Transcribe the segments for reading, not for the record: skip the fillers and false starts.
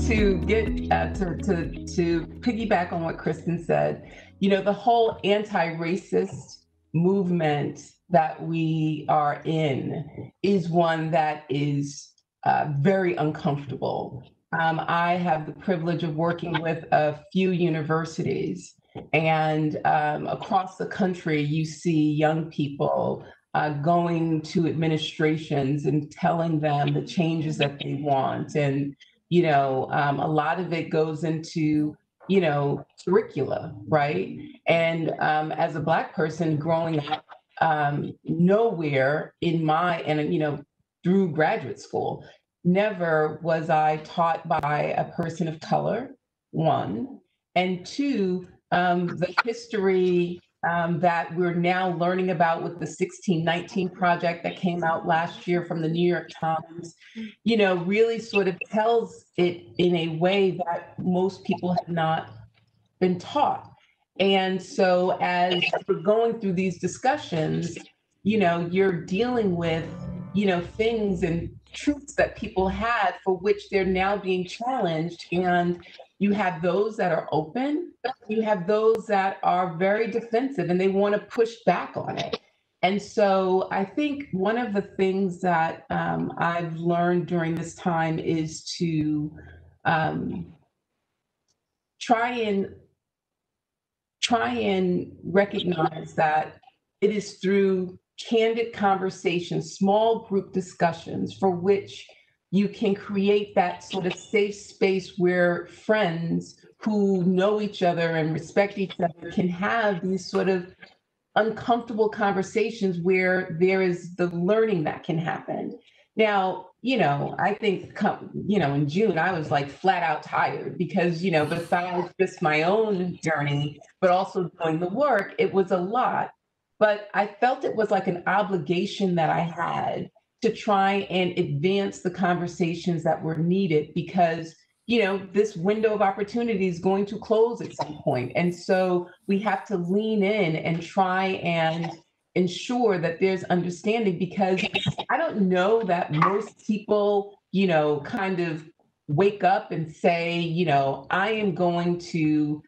to get to piggyback on what Kristen said, the whole anti-racist movement that we are in is one that is very uncomfortable. I have the privilege of working with a few universities, and across the country, you see young people going to administrations and telling them the changes that they want. And, a lot of it goes into, curricula, right? And as a Black person growing up, nowhere in through graduate school, never was I taught by a person of color, one, and two, the history that we're now learning about with the 1619 project that came out last year from the New York Times, really sort of tells it in a way that most people have not been taught. And so as we're going through these discussions, you're dealing with, things and truths that people had for which they're now being challenged. And you have those that are open, you have those that are very defensive and they want to push back on it. And so I think one of the things that I've learned during this time is to try and recognize that it is through candid conversations, small group discussions, for which you can create that sort of safe space where friends who know each other and respect each other can have these sort of uncomfortable conversations where there is the learning that can happen. Now, I think, in June, I was like flat out tired because, besides just my own journey, but also doing the work, it was a lot. But I felt it was like an obligation that I had to try and advance the conversations that were needed because, this window of opportunity is going to close at some point. And so we have to lean in and try and ensure that there's understanding, because I don't know that most people, kind of wake up and say, I am going to,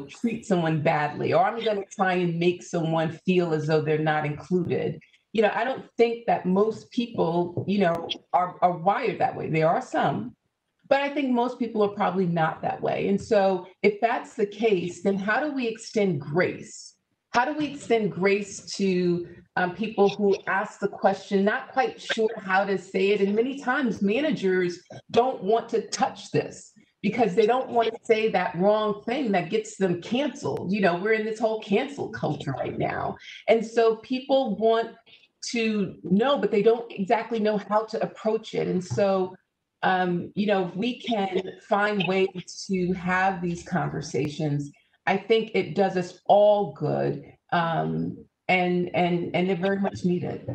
treat someone badly, or I'm going to try and make someone feel as though they're not included. I don't think that most people, are wired that way. There are some, but I think most people are probably not that way. And so if that's the case, then how do we extend grace? How do we extend grace to people who ask the question, not quite sure how to say it? And many times managers don't want to touch this because they don't want to say that wrong thing that gets them canceled. We're in this whole cancel culture right now. And so people want to know, but they don't exactly know how to approach it. And so if we can find ways to have these conversations, I think it does us all good, and they're very much needed.